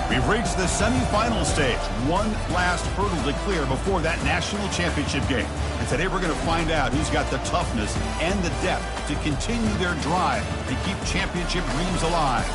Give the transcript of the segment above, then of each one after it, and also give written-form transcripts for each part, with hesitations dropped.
We've reached the semifinal stage. One last hurdle to clear before that national championship game. And today we're going to find out who's got the toughness and the depth to continue their drive to keep championship dreams alive.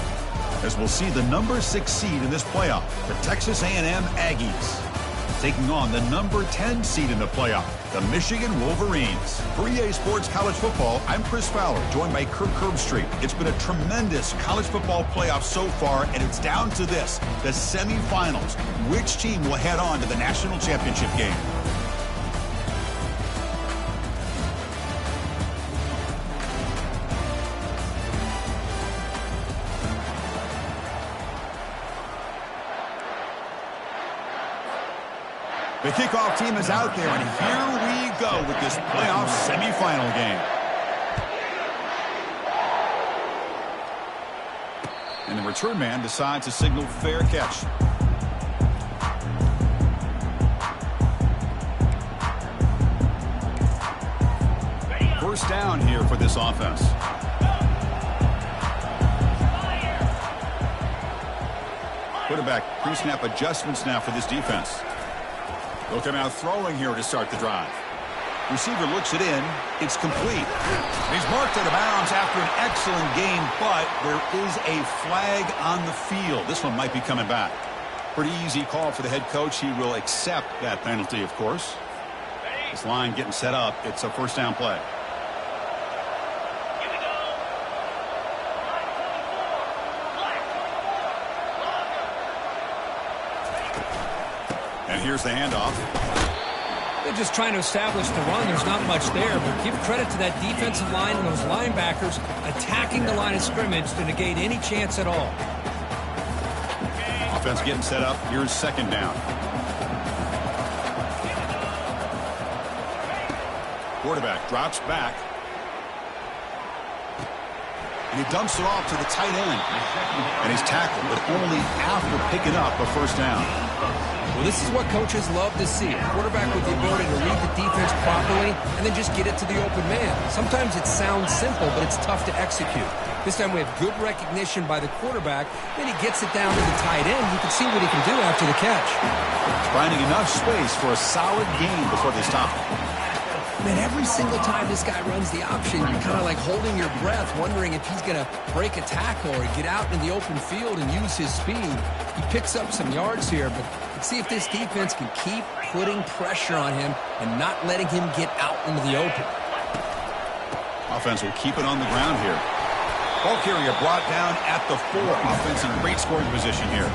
As we'll see the number 6 seed in this playoff, the Texas A&M Aggies, taking on the number 10 seed in the playoff, the Michigan Wolverines. For EA Sports College Football, I'm Chris Fowler, joined by Kirk Herbstreit. It's been a tremendous college football playoff so far, and it's down to this, the semifinals. Which team will head on to the national championship game? The kickoff team is out there, and here we go with this playoff semifinal game. And the return man decides to signal fair catch. First down here for this offense. Quarterback pre-snap adjustments now for this defense. They'll come out throwing here to start the drive. Receiver looks it in. It's complete. He's marked out of bounds after an excellent game, but there is a flag on the field. This one might be coming back. Pretty easy call for the head coach. He will accept that penalty, of course. This line getting set up. It's a first down play. And here's the handoff. They're just trying to establish the run. There's not much there, but give credit to that defensive line and those linebackers attacking the line of scrimmage to negate any chance at all. Offense getting set up. Here's second down. Quarterback drops back. And he dumps it off to the tight end. And he's tackled, but only after picking up a first down. Well, this is what coaches love to see. A quarterback with the ability to read the defense properly and then just get it to the open man. Sometimes it sounds simple, but it's tough to execute. This time we have good recognition by the quarterback. Then he gets it down to the tight end. You can see what he can do after the catch. Finding enough space for a solid gain before they stop. Man, every single time this guy runs the option, you're kind of like holding your breath, wondering if he's going to break a tackle or get out in the open field and use his speed. He picks up some yards here, but let's see if this defense can keep putting pressure on him and not letting him get out into the open. Offense will keep it on the ground here. Ball carrier brought down at the 4. Offense in great scoring position here.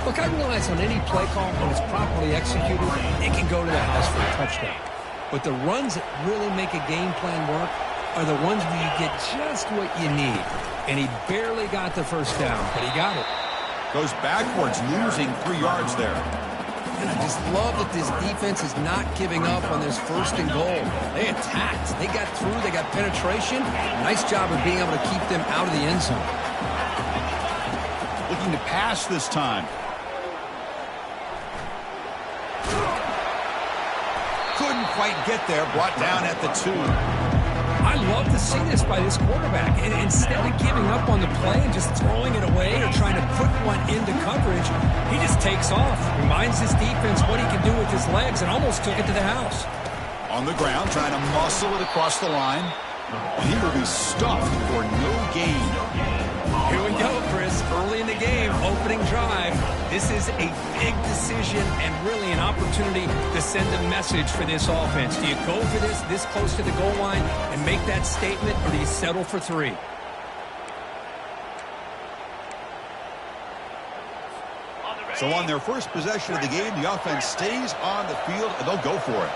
Look, I realize on any play call, when it's properly executed, it can go to the house for a touchdown. But the runs that really make a game plan work are the ones where you get just what you need. And he barely got the first down, but he got it. Goes backwards, losing 3 yards there. And I just love that this defense is not giving up on this first and goal. They attacked. They got through. They got penetration. Nice job of being able to keep them out of the end zone. Looking to pass this time. Couldn't quite get there. Brought down at the 2. I love to see this by this quarterback. And instead of giving up on the play and just throwing it away or trying to put one into coverage, he just takes off. Reminds his defense what he can do with his legs and almost took it to the house. On the ground, trying to muscle it across the line. And he will be stuffed for no gain. Here we go, Chris. Early in the game, opening drive. This is a big decision and really an opportunity to send a message for this offense. Do you go for this close to the goal line and make that statement, or do you settle for 3? So on their first possession of the game, the offense stays on the field, and they'll go for it.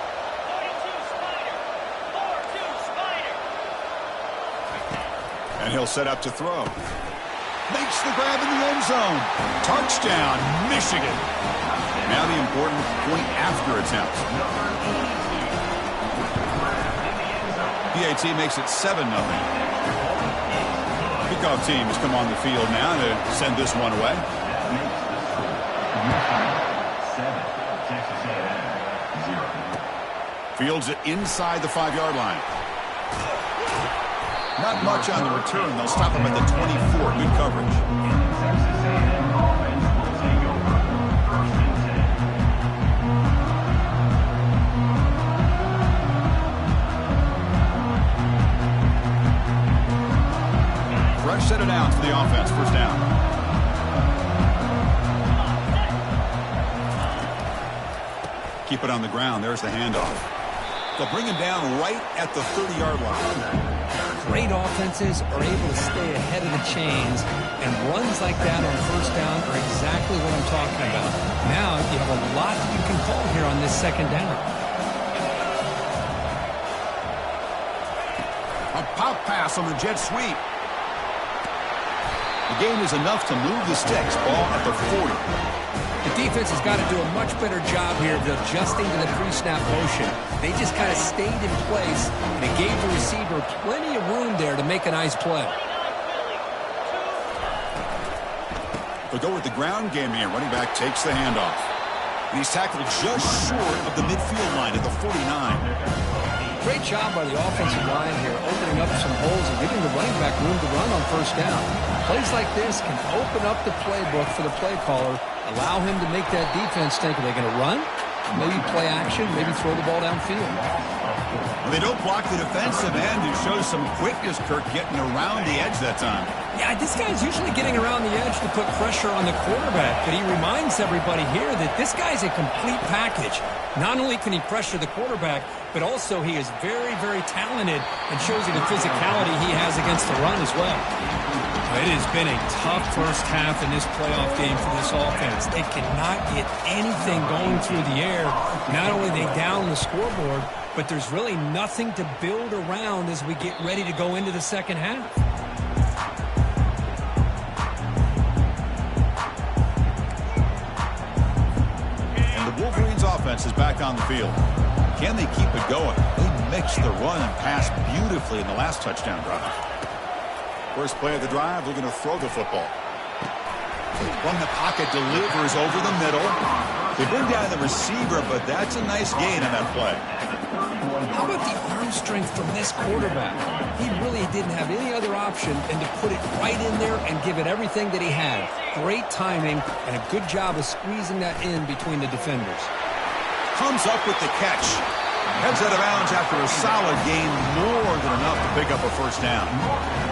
And he'll set up to throw. Makes the grab in the end zone. Touchdown, Michigan. Now the important point after attempt. PAT makes it 7-0. Kickoff team has come on the field now to send this one away. Fields it inside the 5-yard line. Not much on the return. They'll stop him at the 24. Good coverage. Keep it on the ground. There's the handoff. They'll bring him down right at the 30-yard line. Great offenses are able to stay ahead of the chains, and runs like that on first down are exactly what I'm talking about. Now you have a lot you can call here on this second down. A pop pass on the jet sweep. The gain is enough to move the sticks. Ball at the 40. The defense has got to do a much better job here of adjusting to the pre-snap motion. They just kind of stayed in place, and it gave the receiver plenty of room there to make a nice play. They'll go with the ground game here. Running back takes the handoff. And he's tackled just short of the midfield line at the 49. Great job by the offensive line here, opening up some holes and giving the running back room to run on first down. Plays like this can open up the playbook for the play caller, allow him to make that defense think, are they going to run? Maybe play action, maybe throw the ball downfield. Well, they don't block the defensive end, who shows some quickness, Kirk, getting around the edge that time. Yeah, this guy's usually getting around the edge to put pressure on the quarterback, but he reminds everybody here that this guy's a complete package. Not only can he pressure the quarterback, but also he is very, very talented and shows you the physicality he has against the run as well. It has been a tough first half in this playoff game for this offense. They cannot get anything going through the air. Not only are they down the scoreboard, but there's really nothing to build around as we get ready to go into the second half. And the Wolverines' offense is back on the field. Can they keep it going? They mixed the run and pass beautifully in the last touchdown drive. First play of the drive, they're going to throw the football. From the pocket, delivers over the middle. They bring down the receiver, but that's a nice gain on that play. How about the arm strength from this quarterback? He really didn't have any other option than to put it right in there and give it everything that he had. Great timing and a good job of squeezing that in between the defenders. Comes up with the catch. Heads out of bounds after a solid gain, more than enough to pick up a first down.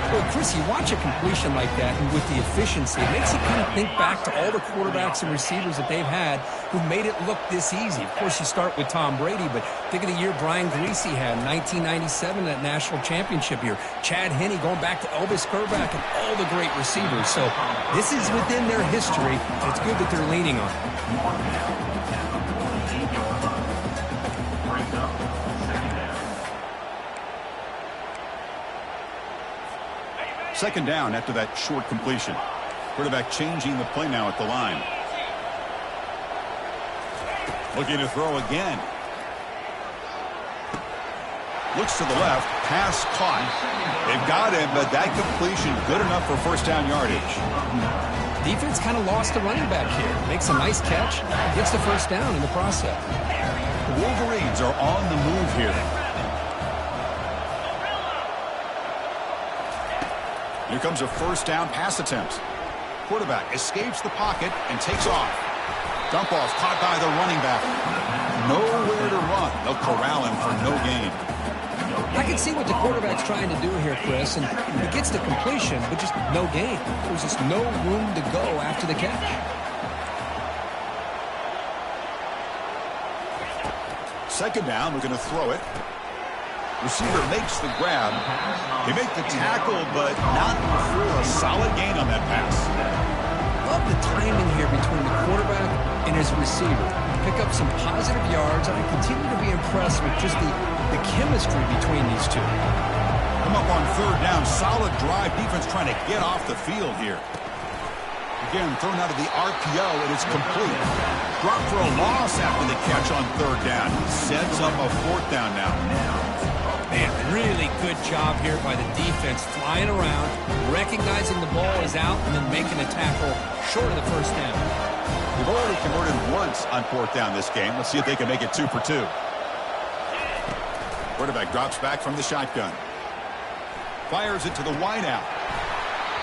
Well, Chris, you watch a completion like that, and with the efficiency, it makes you kind of think back to all the quarterbacks and receivers that they've had who made it look this easy. Of course, you start with Tom Brady, but think of the year Brian Griese had in 1997, that national championship year. Chad Henne going back to Elvis Kerback and all the great receivers. So this is within their history, and it's good that they're leaning on it. Second down after that short completion. Quarterback changing the play now at the line. Looking to throw again. Looks to the left. Pass caught. They've got him, but that completion good enough for first down yardage. Defense kind of lost the running back here. Makes a nice catch. Gets the first down in the process. The Wolverines are on the move here. Here comes a first down pass attempt. Quarterback escapes the pocket and takes off. Dump off caught by the running back. Nowhere to run. They'll corral him for no gain. I can see what the quarterback's trying to do here, Chris, and he gets the completion, but just no gain. There's just no room to go after the catch. Second down, we're going to throw it. Receiver makes the grab. He makes the tackle, but not before a solid gain on that pass. Love the timing here between the quarterback and his receiver. Pick up some positive yards, and I continue to be impressed with just the chemistry between these two. Come up on third down. Solid drive. Defense trying to get off the field here. Again, thrown out of the RPO, and it's complete. Drop for a loss after the catch on third down. Sets up a fourth down now. Man, really good job here by the defense, flying around, recognizing the ball is out, and then making a tackle short of the first down. They've already converted once on fourth down this game. Let's see if they can make it 2 for 2. Quarterback drops back from the shotgun. Fires it to the wideout.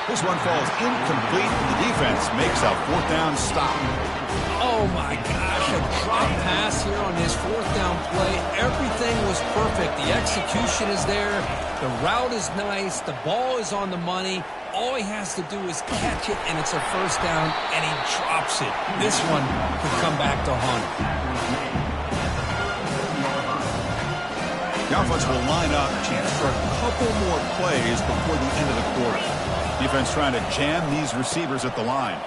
This one falls incomplete, and the defense makes a fourth down stop. Oh my gosh, a drop pass here on this fourth down play. Everything was perfect. The execution is there. The route is nice. The ball is on the money. All he has to do is catch it, and it's a first down, and he drops it. This one could come back to haunt him. The offense will line up. Chance for a couple more plays before the end of the quarter. Defense trying to jam these receivers at the line.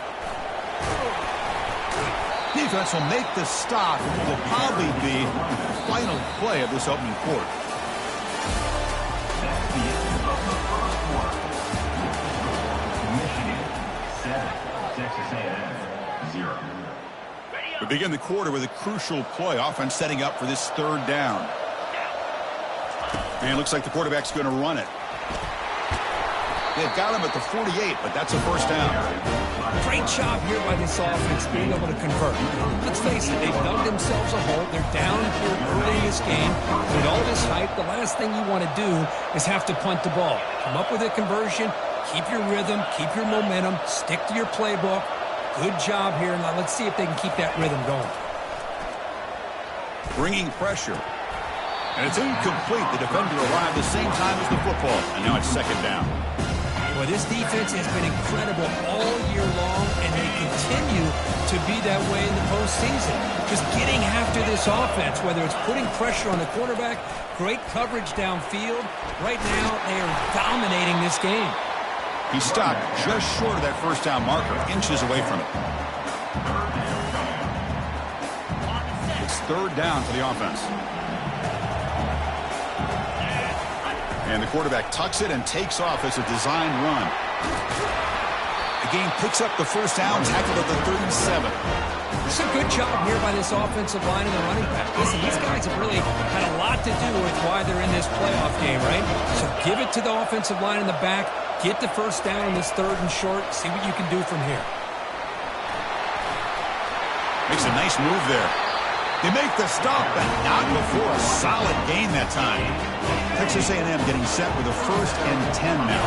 Defense will make the stop. It will probably be the final play of this opening quarter. We begin the quarter with a crucial play. Offense setting up for this third down. And it looks like the quarterback's going to run it. They've got him at the 48, but that's a first down. Great job here by this offense being able to convert. Let's face it, they've dug themselves a hole. They're down here early in this game. With all this hype, the last thing you want to do is have to punt the ball. Come up with a conversion, keep your rhythm, keep your momentum, stick to your playbook. Good job here. Now let's see if they can keep that rhythm going. Bringing pressure. And it's incomplete. The defender arrived the same time as the football. And now it's second down. Well, this defense has been incredible all year long, and they continue to be that way in the postseason. Just getting after this offense, whether it's putting pressure on the quarterback, great coverage downfield. Right now, they are dominating this game. He stopped just short of that first down marker, inches away from it. It's third down for the offense. And the quarterback tucks it and takes off as a designed run. The game picks up the first down, tackled at the 37. This is a good job here by this offensive line and the running back. Listen, these guys have really had a lot to do with why they're in this playoff game, right? So give it to the offensive line in the back. Get the first down in this third and short. See what you can do from here. Makes a nice move there. They make the stop, but not before a solid gain that time. Texas A&M getting set with a 1st and 10 now.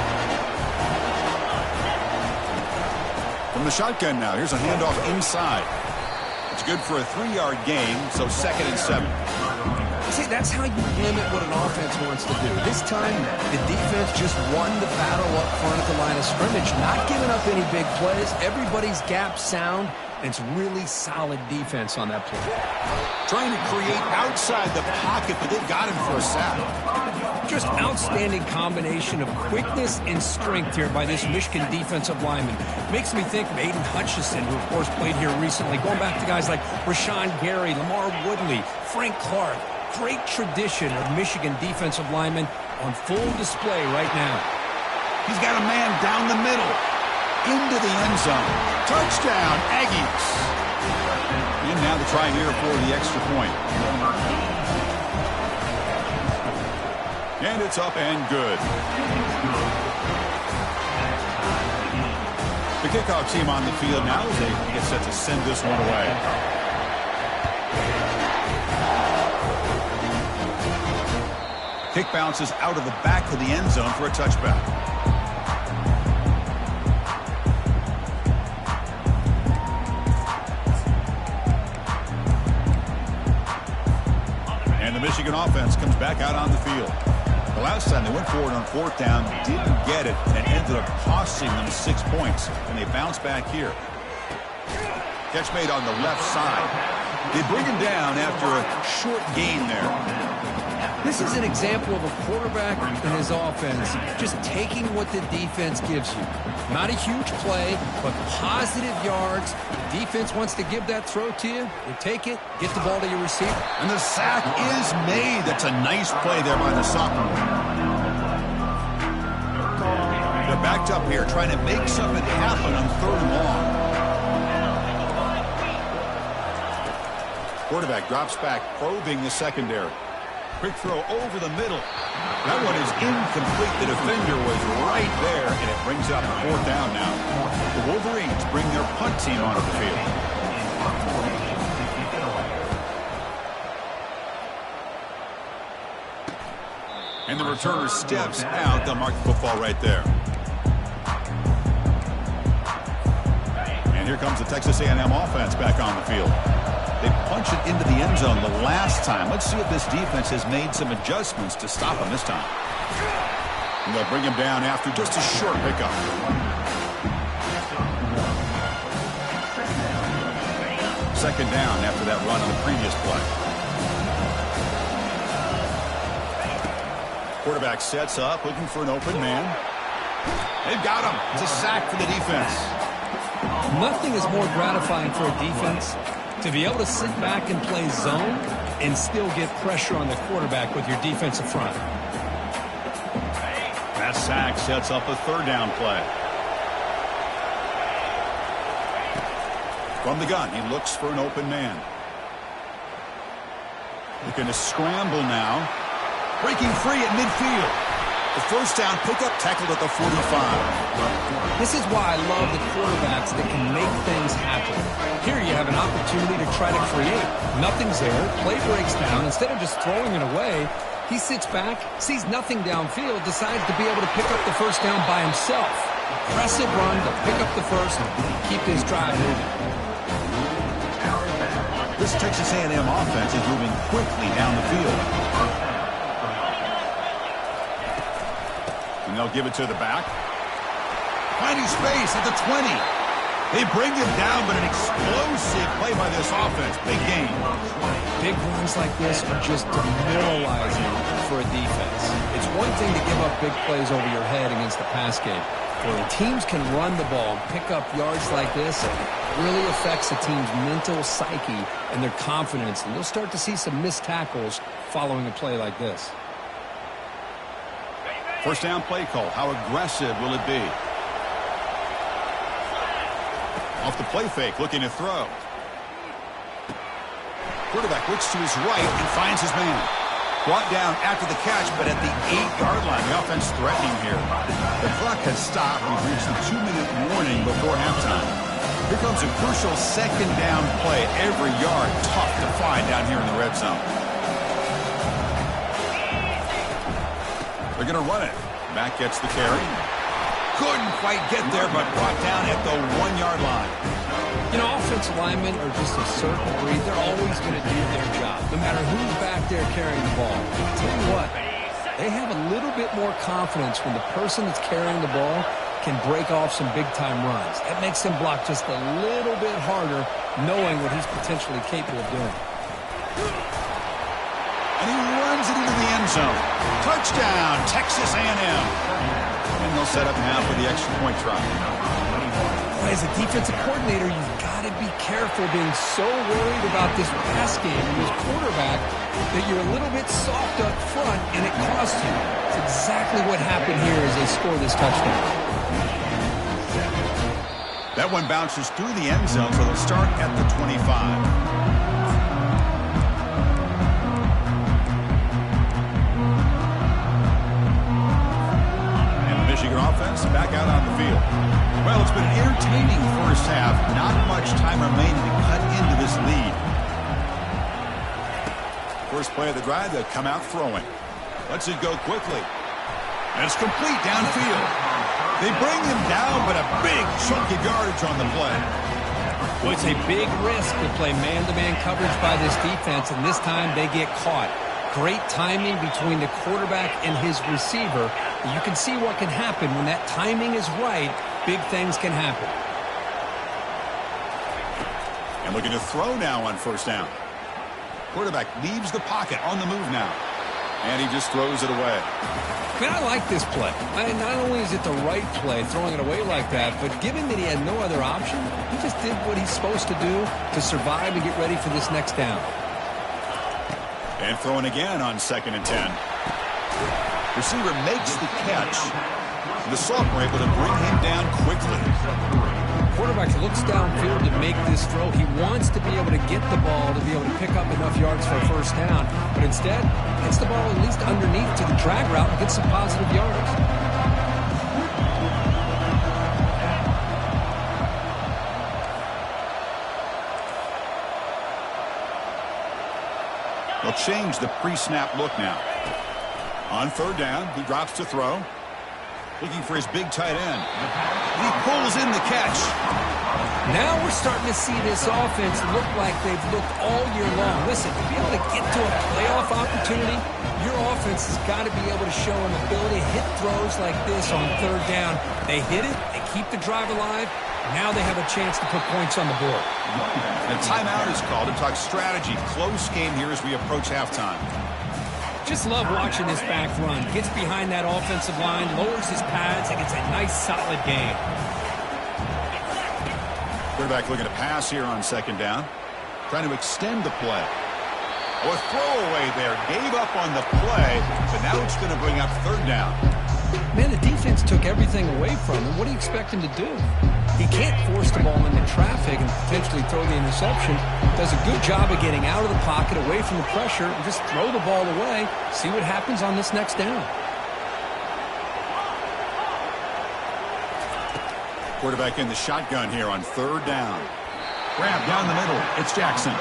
From the shotgun now, here's a handoff inside. It's good for a 3-yard gain, so 2nd and 7. See, that's how you limit what an offense wants to do. This time, the defense just won the battle up front at the line of scrimmage, not giving up any big plays. Everybody's gap sound. And it's really solid defense on that play. Trying to create outside the pocket, but they've got him for a sack. Just outstanding combination of quickness and strength here by this Michigan defensive lineman. Makes me think of Aiden Hutchinson, who, of course, played here recently. Going back to guys like Rashawn Gary, Lamar Woodley, Frank Clark. Great tradition of Michigan defensive linemen on full display right now. He's got a man down the middle. Into the end zone. Touchdown, Aggies. And now the try here for the extra point. And it's up and good. The kickoff team on the field now as they get set to send this one away. Kick bounces out of the back of the end zone for a touchback. Michigan offense comes back out on the field. The last time they went forward on 4th down, didn't get it, and ended up costing them 6 points. And they bounce back here. Catch made on the left side. They bring him down after a short gain there. This is an example of a quarterback and his offense just taking what the defense gives you. Not a huge play, but positive yards. The defense wants to give that throw to you. You take it, get the ball to your receiver. And the sack is made. That's a nice play there by the sophomore. They're backed up here trying to make something happen on 3rd and long. Quarterback drops back, probing the secondary. Quick throw over the middle. That one is incomplete. The defender was right there, and it brings up 4th down now. The Wolverines bring their punt team onto the field. And the returner steps out. They'll mark the football right there. And here comes the Texas A&M offense back on the field. They punch it into the end zone the last time. Let's see if this defense has made some adjustments to stop him this time. And they'll bring him down after just a short pickup. Second down after that run on the previous play. Quarterback sets up, looking for an open man. They've got him. It's a sack for the defense. Nothing is more gratifying for a defense to be able to sit back and play zone and still get pressure on the quarterback with your defensive front. That sack sets up a third down play. From the gun, he looks for an open man. Looking to scramble now. Breaking free at midfield. The first down pickup tackled at the 45. This is why I love the quarterbacks that can make things happen. Here you have an opportunity to try to create. Nothing's there. Play breaks down. Instead of just throwing it away, he sits back, sees nothing downfield, decides to be able to pick up the first down by himself. Impressive run to pick up the first and keep this drive moving. This Texas A&M offense is moving quickly down the field. And they'll give it to the back. Finding space at the 20. They bring him down, but an explosive play by this offense. Big game. Big runs like this are just demoralizing for a defense. It's one thing to give up big plays over your head against the pass game. When teams can run the ball and pick up yards like this, it really affects a team's mental psyche and their confidence. And you'll start to see some missed tackles following a play like this. First down play call. How aggressive will it be? Off the play fake, looking to throw. Quarterback looks to his right and finds his man. Brought down after the catch, but at the 8-yard line. The offense threatening here. The clock has stopped. We've reached the 2-minute warning before halftime. Here comes a crucial second down play. Every yard tough to find down here in the red zone. They're going to run it. Mack gets the carry. Couldn't quite get there, but brought down at the 1-yard line. You know, offensive linemen are just a certain breed. They're always going to do their job, no matter who's back there carrying the ball. I'll tell you what, they have a little bit more confidence when the person that's carrying the ball can break off some big-time runs. That makes them block just a little bit harder, knowing what he's potentially capable of doing. And he runs it into the end zone. Touchdown, Texas A&M. And they'll set up now for the extra point try. As a defensive coordinator, you've got to be careful being so worried about this pass game and this quarterback that you're a little bit soft up front and it costs you. It's exactly what happened here as they score this touchdown. That one bounces through the end zone, so they'll start at the 25. Michigan offense back out on the field. Well, it's been an entertaining first half. Not much time remaining to cut into this lead. First play of the drive, they'll come out throwing. Lets it go quickly. And it's complete downfield. They bring him down, but a big chunk of yardage on the play. Well, it's a big risk to play man-to-man coverage by this defense, and this time they get caught. Great timing between the quarterback and his receiver. You can see what can happen when that timing is right. Big things can happen. And looking to throw now on first down. Quarterback leaves the pocket on the move now. And he just throws it away. Man, I like this play. Not only is it the right play, throwing it away like that, but given that he had no other option, he just did what he's supposed to do to survive and get ready for this next down. And throwing again on 2nd and 10. Receiver makes the catch. The sophomore able to bring him down quickly. Quarterback looks downfield to make this throw. He wants to be able to get the ball to be able to pick up enough yards for a first down, but instead gets the ball at least underneath to the drag route and gets some positive yards. They'll change the pre-snap look now. On third down, he drops to throw. Looking for his big tight end. He pulls in the catch. Now we're starting to see this offense look like they've looked all year long. Listen, to be able to get to a playoff opportunity, your offense has got to be able to show an ability to hit throws like this on third down. They hit it, they keep the drive alive. Now they have a chance to put points on the board. A timeout is called to talk strategy. Close game here as we approach halftime. Just love watching this back run. Gets behind that offensive line, lowers his pads, and gets a nice, solid gain. Quarterback looking to pass here on second down. Trying to extend the play. Oh, a throwaway there. Gave up on the play, but now it's going to bring up third down. Man, the defense took everything away from him. What do you expect him to do? He can't force the ball into traffic and potentially throw the interception. Does a good job of getting out of the pocket, away from the pressure, and just throw the ball away. See what happens on this next down. Quarterback in the shotgun here on third down. Grab down the middle. It's Jackson.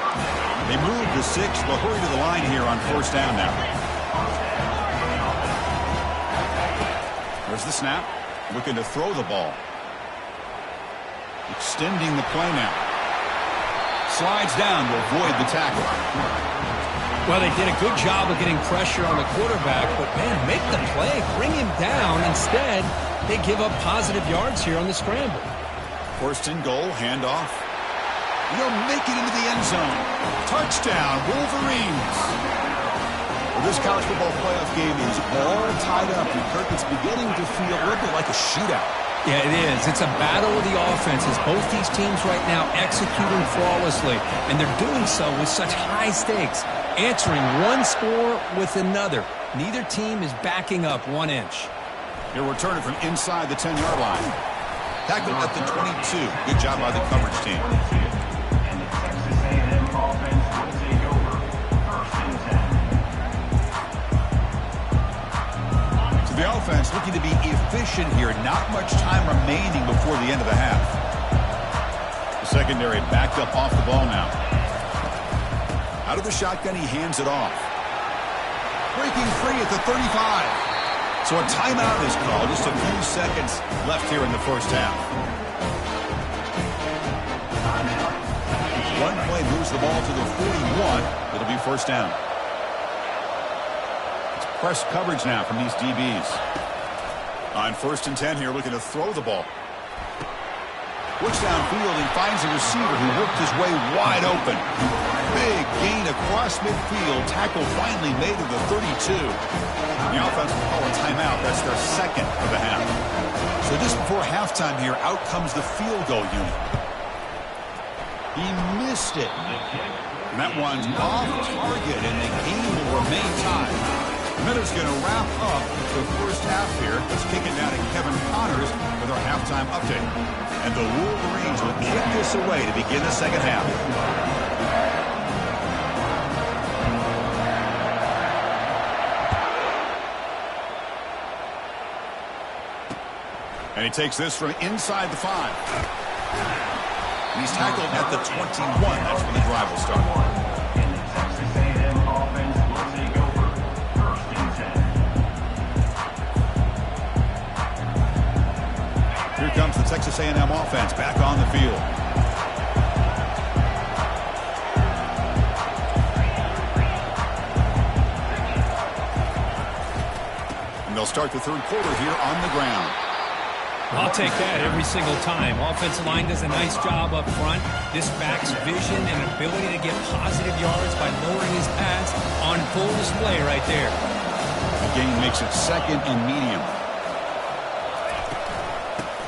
They move to 6. They'll hurry to the line here on first down now. There's the snap. Looking to throw the ball. Extending the play now. Slides down to avoid the tackle. Well, they did a good job of getting pressure on the quarterback, but, man, make the play. Bring him down. Instead, they give up positive yards here on the scramble. First and goal, handoff. They'll make it into the end zone. Touchdown, Wolverines. Well, this college football playoff game is all tied up, and Kirk, it's beginning to feel a little bit like a shootout. Yeah, it is. It's a battle of the offenses. Both these teams right now executing flawlessly, and they're doing so with such high stakes, answering one score with another. Neither team is backing up 1 inch. He'll return it from inside the 10-yard line. Tackled at the 22. Good job by the coverage team. The offense looking to be efficient here. Not much time remaining before the end of the half. The secondary backed up off the ball now. Out of the shotgun, he hands it off. Breaking free at the 35. So a timeout is called. Just a few seconds left here in the first half. One play moves the ball to the 41. It'll be first down. Press coverage now from these DBs. On first and 10 here, looking to throw the ball. Looks downfield and finds a receiver who worked his way wide open. Big gain across midfield. Tackle finally made to the 32. The offense will call a timeout. That's their second of the half. So just before halftime here, out comes the field goal unit. He missed it. And that one's off target, and the game will remain tied. Miller's going to wrap up the first half here. Let's kick it down to Kevin Connors with our halftime update. And the Wolverines will kick this away to begin the second half. And he takes this from inside the 5. And he's tackled at the 21. That's when the drive will start. Here comes the Texas A&M offense back on the field. And they'll start the third quarter here on the ground. I'll take that every single time. Offensive line does a nice job up front. This back's vision and ability to get positive yards by lowering his pads on full display right there. The game makes it second and medium.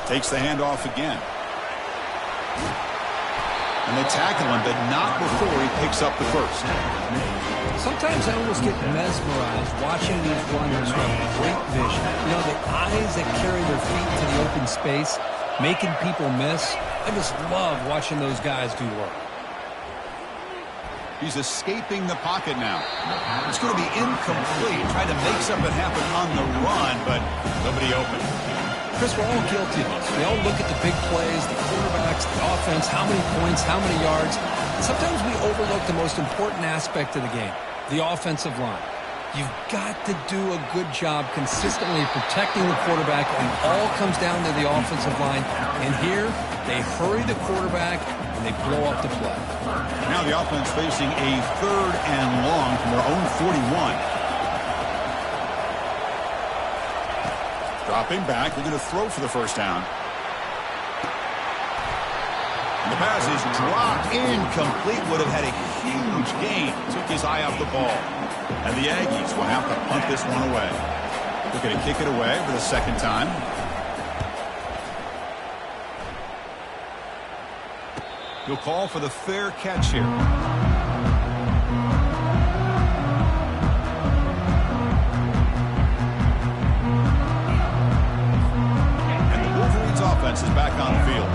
Takes the handoff again. And they tackle him, but not before he picks up the first. Sometimes I almost get mesmerized watching these runners who have great vision. You know, the eyes that carry their feet to the open space, making people miss. I just love watching those guys do work. He's escaping the pocket now. It's going to be incomplete. Trying to make something happen on the run, but nobody open. Chris, we're all guilty of this. We all look at the big plays, the quarterbacks, the offense, how many points, how many yards. Sometimes we overlook the most important aspect of the game, the offensive line. You've got to do a good job consistently protecting the quarterback, and it all comes down to the offensive line. And here, they hurry the quarterback, and they blow up the play. Now the offense facing a third and long from their own 41. Dropping back, they're going to throw for the first down. And the pass is dropped, incomplete would have had a huge gain. Took his eye off the ball. And the Aggies will have to punt this one away. They're going to kick it away for the second time. He'll call for the fair catch here. Offense is back on the field.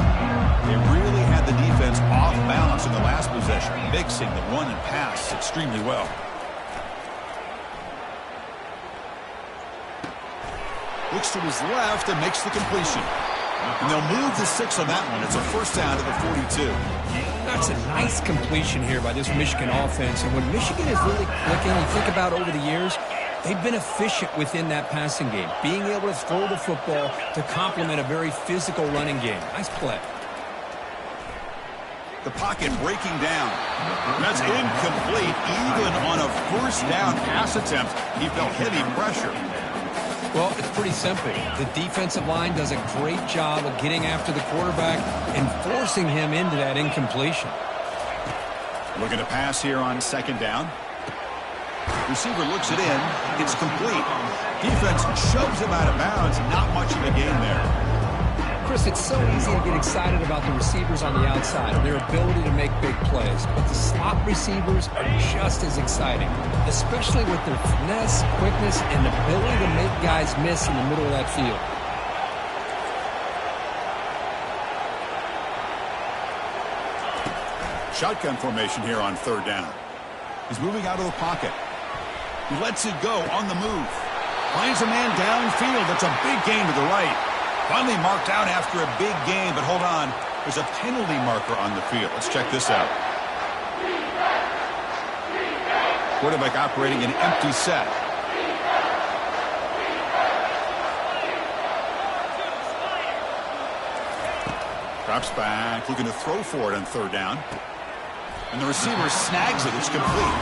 They really had the defense off balance in the last possession, mixing the run and pass extremely well. Looks to his left and makes the completion. And they'll move the 6 on that one. It's a first down to the 42. That's a nice completion here by this Michigan offense. And when Michigan is really clicking, you think about over the years, they've been efficient within that passing game, being able to throw the football to complement a very physical running game. Nice play. The pocket breaking down. That's incomplete. Even on a first down pass attempt, he felt heavy pressure. Well, it's pretty simple. The defensive line does a great job of getting after the quarterback and forcing him into that incompletion. Looking to pass here on second down. Receiver looks it in. It's complete. Defense shoves him out of bounds. Not much of a gain there. Chris, it's so easy to get excited about the receivers on the outside and their ability to make big plays. But the slot receivers are just as exciting, especially with their finesse, quickness, and ability to make guys miss in the middle of that field. Shotgun formation here on third down. He's moving out of the pocket. He lets it go on the move. Finds a man downfield. That's a big gain to the right. Finally marked out after a big gain, but hold on. There's a penalty marker on the field. Let's check this out. Quarterback operating an empty set. Drops back, looking to throw for it on third down. And the receiver snags it. It's complete.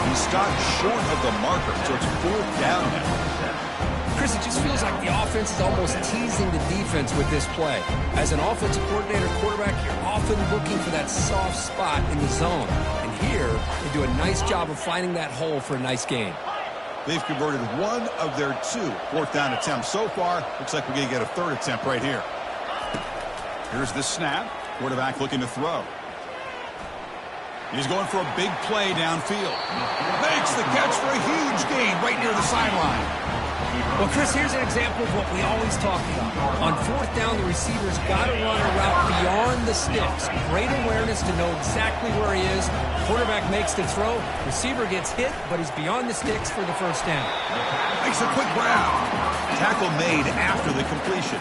He stopped short of the marker, so it's fourth down now. Chris, it just feels like the offense is almost teasing the defense with this play. As an offensive coordinator, quarterback, you're often looking for that soft spot in the zone. And here, they do a nice job of finding that hole for a nice gain. They've converted one of their 2 fourth down attempts so far. Looks like we're going to get a third attempt right here. Here's the snap. Quarterback looking to throw. He's going for a big play downfield. Makes the catch for a huge gain right near the sideline. Well, Chris, here's an example of what we always talk about. On fourth down, the receiver's got to run a route beyond the sticks. Great awareness to know exactly where he is. Quarterback makes the throw. Receiver gets hit, but he's beyond the sticks for the first down. Makes a quick grab. Tackle made after the completion.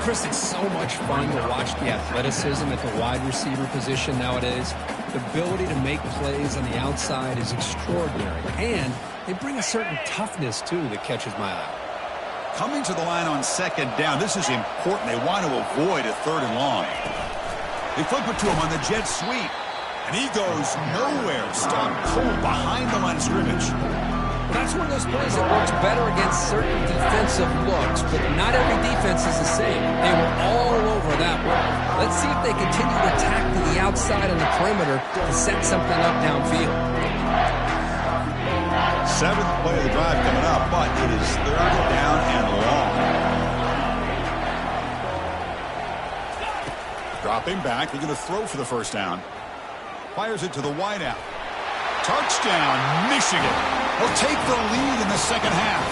Chris, it's so much fun to watch the athleticism at the wide receiver position nowadays. The ability to make plays on the outside is extraordinary. And they bring a certain toughness, too, that catches my eye. Coming to the line on second down, this is important. They want to avoid a third and long. They flip it to him on the jet sweep. And he goes nowhere. Stopped cold behind the line of scrimmage. Well, that's one of those plays that works better against certain defensive looks, but not every defense is the same. They were all over that one. Let's see if they continue to attack to the outside on the perimeter to set something up downfield. 7th play of the drive coming up, but it is third down and long. Dropping back, looking to throw for the first down. Fires it to the wideout. Touchdown, Michigan. They'll take the lead in the second half.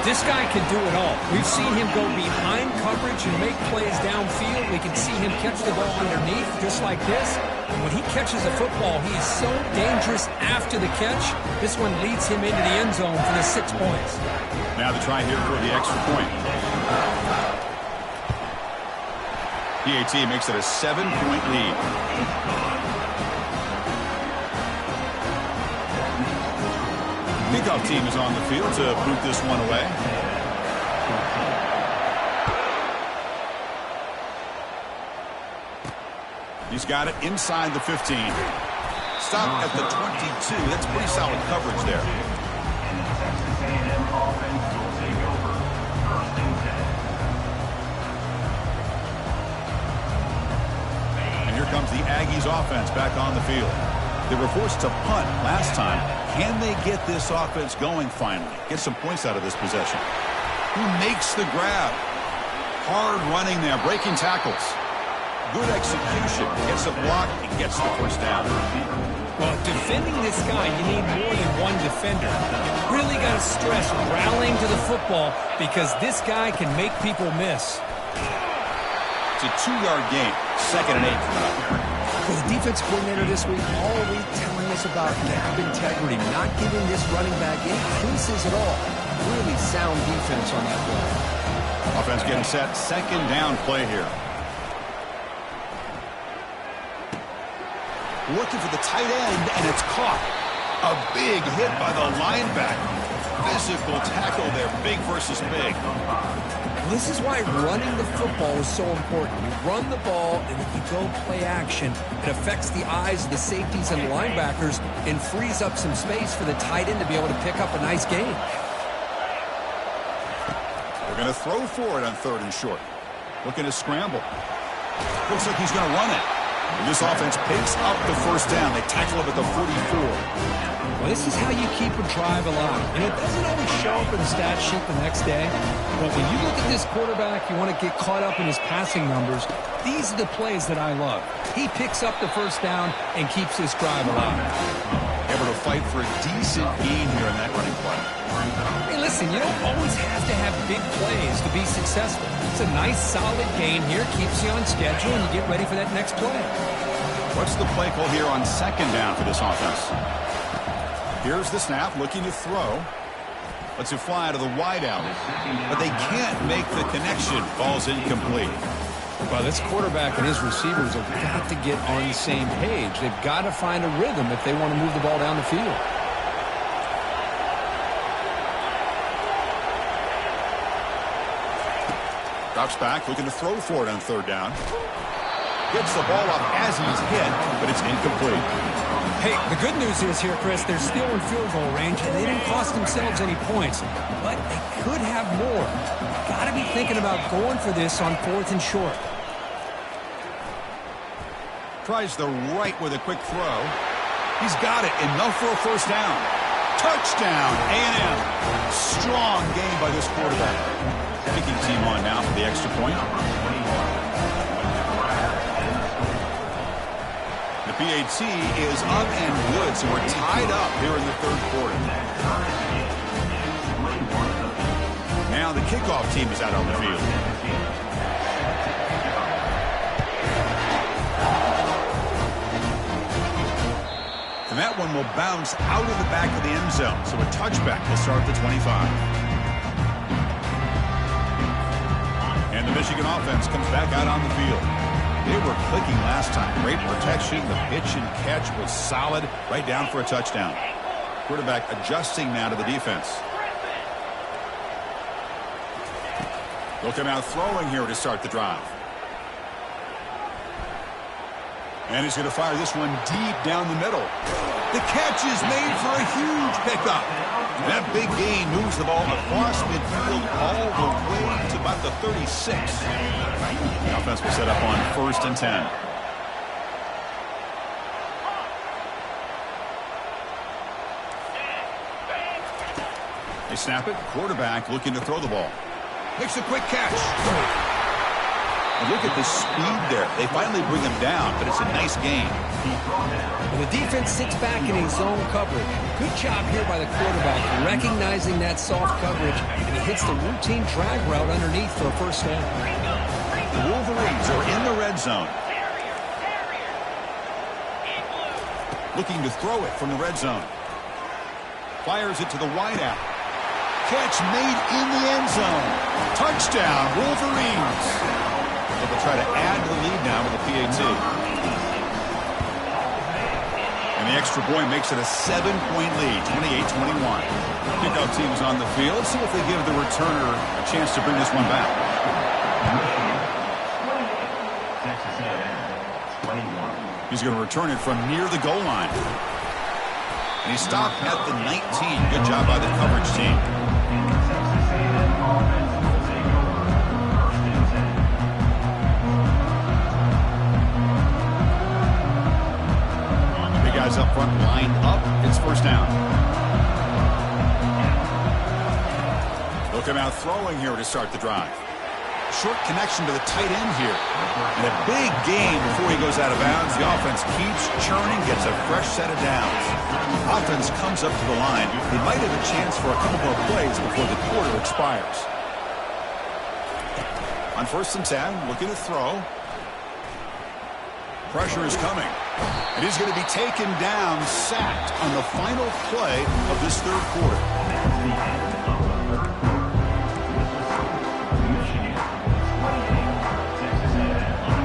This guy can do it all. We've seen him go behind coverage and make plays downfield. We can see him catch the ball underneath just like this. And when he catches a football, he is so dangerous after the catch. This one leads him into the end zone for the 6 points. Now the try here for the extra point. PAT makes it a 7-point lead. Kickoff team is on the field to boot this one away. He's got it inside the 15. Stop at the 22. That's pretty solid coverage there. comes the Aggies offense back on the field. They were forced to punt last time. Can they get this offense going finally? Get some points out of this possession. Who makes the grab? Hard running there, breaking tackles. Good execution. Gets a block and gets the first down. Well, defending this guy, you need more than one defender. You really got to stress rallying to the football because this guy can make people miss. It's a 2-yard gain. 2nd and 8 coming up. Well, the defense coordinator this week all week telling us about gap integrity, not giving this running back any creases at all. Really sound defense on that play. Offense getting set. 2nd down play here. Looking for the tight end, and it's caught. A big hit by the linebacker. Physical tackle there, big versus big. This is why running the football is so important. You run the ball, and if you go play action, it affects the eyes of the safeties and the linebackers and frees up some space for the tight end to be able to pick up a nice gain. They're going to throw for it on 3rd and short. Looking to scramble. Looks like he's going to run it. And this offense picks up the first down. They tackle him at the 44. Well, this is how you keep a drive alive. And it doesn't always show up in the stat sheet the next day. But when you look at this quarterback, you want to get caught up in his passing numbers. These are the plays that I love. He picks up the first down and keeps this drive alive. Able to fight for a decent gain here in that running play. Hey, listen, you don't always have to have big plays to be successful. It's a nice, solid gain here. Keeps you on schedule, and you get ready for that next play. What's the play call here on 2nd down for this offense? Here's the snap, looking to throw. Lets it fly to the wideout. But they can't make the connection. Ball's incomplete. Well, this quarterback and his receivers have got to get on the same page. They've got to find a rhythm if they want to move the ball down the field. Drops back, looking to throw for it on 3rd down. Gets the ball up as he's hit, but it's incomplete. Hey, the good news is here, Chris, they're still in field goal range, and they didn't cost themselves any points. But they could have more. Got to be thinking about going for this on 4th and short. Tries the right with a quick throw. He's got it. Enough for a first down. Touchdown, A&M. Strong game by this quarterback. Kicking team on now for the extra point. The PAT is up and good, so we're tied up here in the 3rd quarter. Now the kickoff team is out on the field. And that one will bounce out of the back of the end zone, so a touchback will start at the 25. And the Michigan offense comes back out on the field. They were clicking last time. Great protection. The pitch and catch was solid. Right down for a touchdown. Quarterback adjusting now to the defense. They'll come out throwing here to start the drive. And he's going to fire this one deep down the middle. The catch is made for a huge pickup. That big gain moves the ball across midfield all the way to about the 36. The offense will set up on 1st and 10. They snap it. Quarterback looking to throw the ball. Makes a quick catch. And look at the speed there. They finally bring him down, but it's a nice gain. And the defense sits back in his zone coverage. Good job here by the quarterback, recognizing that soft coverage, and he hits the routine drag route underneath for a first down. The Wolverines are in the red zone. Looking to throw it from the red zone. Fires it to the wideout. Catch made in the end zone. Touchdown, Wolverines. They'll try to add to the lead now with the PAT. And the extra point makes it a 7-point lead, 28-21. Kickoff team is on the field. See if they give the returner a chance to bring this one back. He's going to return it from near the goal line. And he stopped at the 19. Good job by the coverage team. guys up front lined up. It's first down. They'll come out throwing here to start the drive. Short connection to the tight end here. And a big gain before he goes out of bounds. The offense keeps churning, gets a fresh set of downs. Offense comes up to the line. He might have a chance for a couple more plays before the quarter expires. On 1st and 10, looking to throw. Pressure is coming. And he's going to be taken down, sacked on the final play of this third quarter.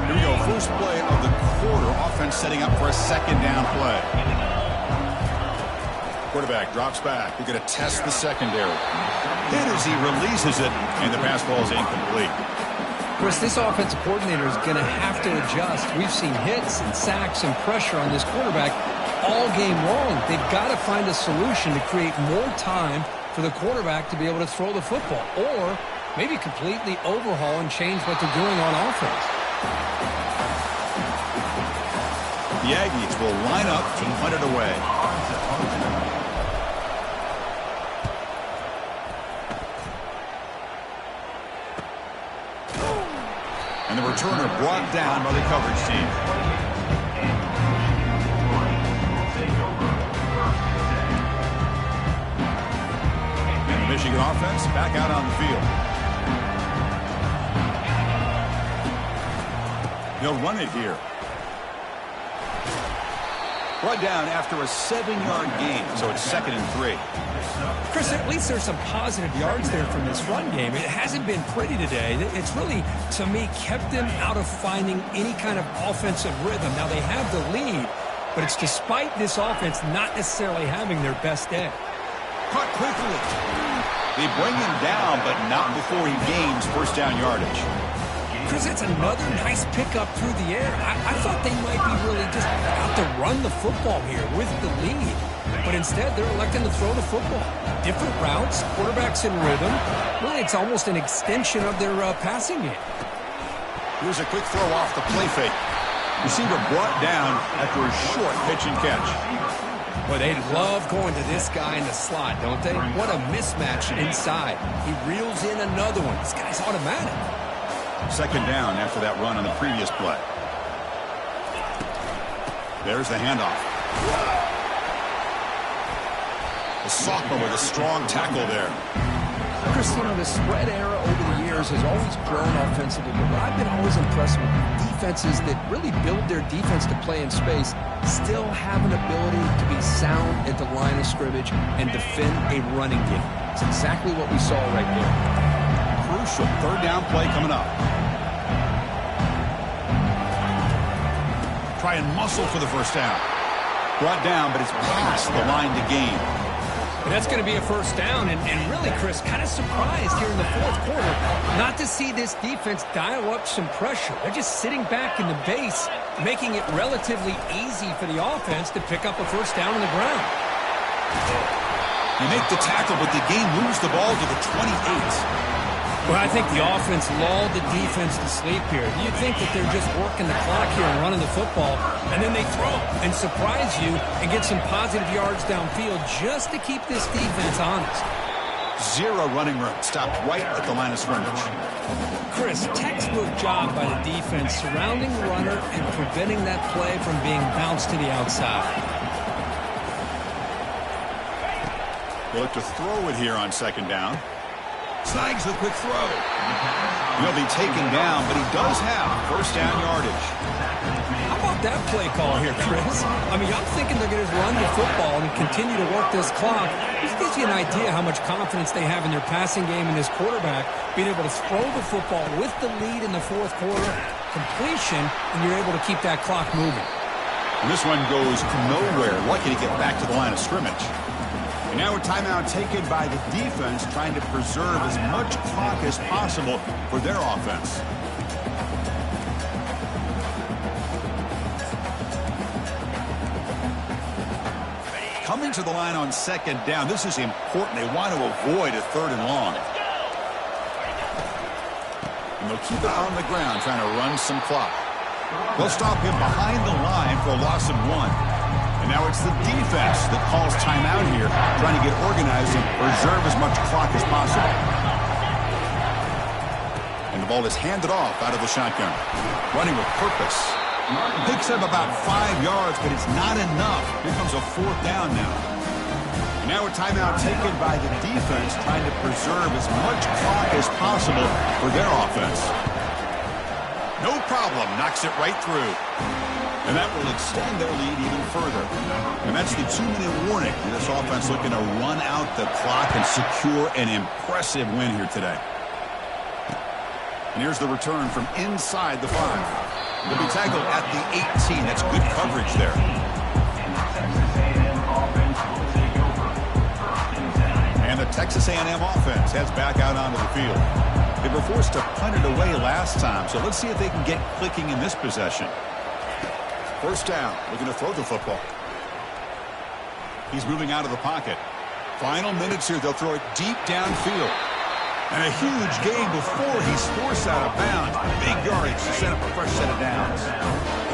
Here we go, first play of the quarter. Offense setting up for a second down play. Quarterback drops back. We're going to test the secondary. Hit as he releases it, and the pass ball is incomplete. Chris, this offensive coordinator is going to have to adjust. We've seen hits and sacks and pressure on this quarterback all game long. They've got to find a solution to create more time for the quarterback to be able to throw the football, or maybe completely overhaul and change what they're doing on offense. The Aggies will line up to punt it away. And the returner brought down by the coverage team. And the Michigan offense back out on the field. They'll run it here. Brought down after a 7-yard gain, so it's 2nd and 3. Chris, at least there's some positive yards there from this run game. It hasn't been pretty today. It's really, to me, kept them out of finding any kind of offensive rhythm. Now, they have the lead, but it's despite this offense not necessarily having their best day. Caught quickly. They bring him down, but not before he gains first down yardage. Chris, it's another nice pickup through the air. I thought they might be really just out to run the football here with the lead. But instead, they're electing to throw the football. Different routes, quarterbacks in rhythm. Really, it's almost an extension of their passing game. Here's a quick throw off the play fake. Receiver brought down after a short pitch and catch. Boy, they love going to this guy in the slot, don't they? What a mismatch inside. He reels in another one. This guy's automatic. 2nd down after that run on the previous play. There's the handoff. The sophomore with a strong tackle there. Chris, you know, the spread era over the years has always grown offensively, but I've been always impressed with defenses that really build their defense to play in space, still have an ability to be sound at the line of scrimmage and defend a running game. It's exactly what we saw right there. Crucial 3rd down play coming up. Try and muscle for the first down. Brought down, but it's past the line to gain. And that's going to be a first down, and really, Chris, kind of surprised here in the fourth quarter not to see this defense dial up some pressure. They're just sitting back in the base, making it relatively easy for the offense to pick up a first down on the ground. You make the tackle, but the game moves the ball to the 28. Well, I think the offense lulled the defense to sleep here. You think that they're just working the clock here and running the football, and then they throw and surprise you and get some positive yards downfield just to keep this defense honest. 0 running room. Stopped right at the line of scrimmage. Chris, textbook job by the defense surrounding the runner and preventing that play from being bounced to the outside. They look to throw it here on 2nd down. Snags the quick throw. He'll be taken down, but he does have first down yardage. How about that play call here, Chris? I mean, I'm thinking they're going to run the football and continue to work this clock. This gives you an idea how much confidence they have in their passing game and this quarterback being able to throw the football with the lead in the fourth quarter, completion, and you're able to keep that clock moving. And this one goes nowhere. Lucky to get back to the line of scrimmage. And now a timeout taken by the defense, trying to preserve as much clock as possible for their offense. Coming to the line on 2nd down. This is important. They want to avoid a 3rd and long. And they'll keep it on the ground, trying to run some clock. They'll stop him behind the line for a loss of 1. And now it's the defense that calls timeout here, trying to get organized and preserve as much clock as possible. And the ball is handed off out of the shotgun. Running with purpose. Picks up about 5 yards, but it's not enough. Here comes a 4th down now. And now a timeout taken by the defense, trying to preserve as much clock as possible for their offense. No problem. Knocks it right through. And that will extend their lead even further. And that's the 2-minute warning. This offense looking to run out the clock and secure an impressive win here today. And here's the return from inside the 5. They'll be tackled at the 18. That's good coverage there. And the Texas A&M offense heads back out onto the field. They were forced to punt it away last time, so let's see if they can get clicking in this possession. 1st down, looking to throw the football. He's moving out of the pocket. Final minutes here, they'll throw it deep downfield. And a huge gain before he's forced out of bounds. Big yardage to set up a fresh set of downs.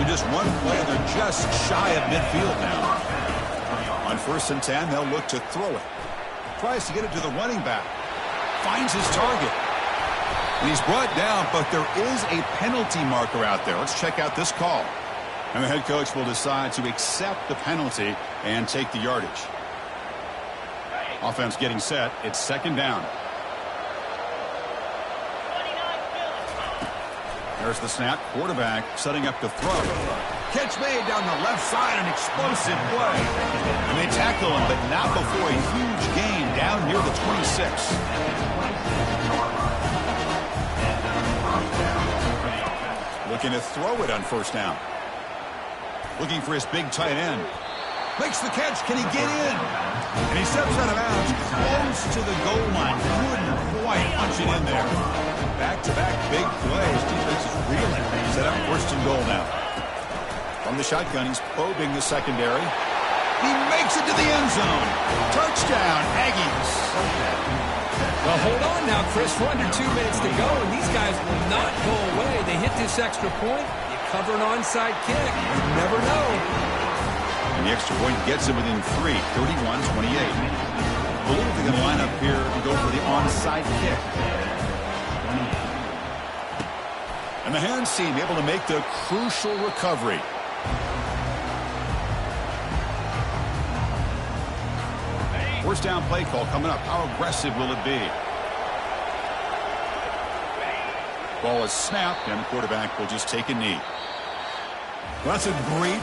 In just one play, they're just shy of midfield now. On 1st and 10, they'll look to throw it. Tries to get it to the running back. Finds his target. And he's brought down, but there is a penalty marker out there. Let's check out this call. And the head coach will decide to accept the penalty and take the yardage. Offense getting set. It's 2nd down. There's the snap. Quarterback setting up to throw. Catch made down the left side. An explosive play. And they tackle him, but not before a huge gain down near the 26. Looking to throw it on 1st down. Looking for his big tight end. Makes the catch. Can he get in? And he steps out of bounds close to the goal line. Couldn't quite punch it in there. Back-to-back big plays. Defense is reeling. Set up 1st and goal now. From the shotgun, he's probing the secondary. He makes it to the end zone. Touchdown, Aggies. Well, hold on now, Chris. We're under 2 minutes to go, and these guys will not go away. They hit this extra point. You cover an onside kick. You never know. And the extra point gets him within 3, 31-28. I believe they're going to line up here to go for the onside kick. And the hands team able to make the crucial recovery. First down play call coming up. How aggressive will it be? Ball is snapped, and the quarterback will just take a knee. Well, that's a great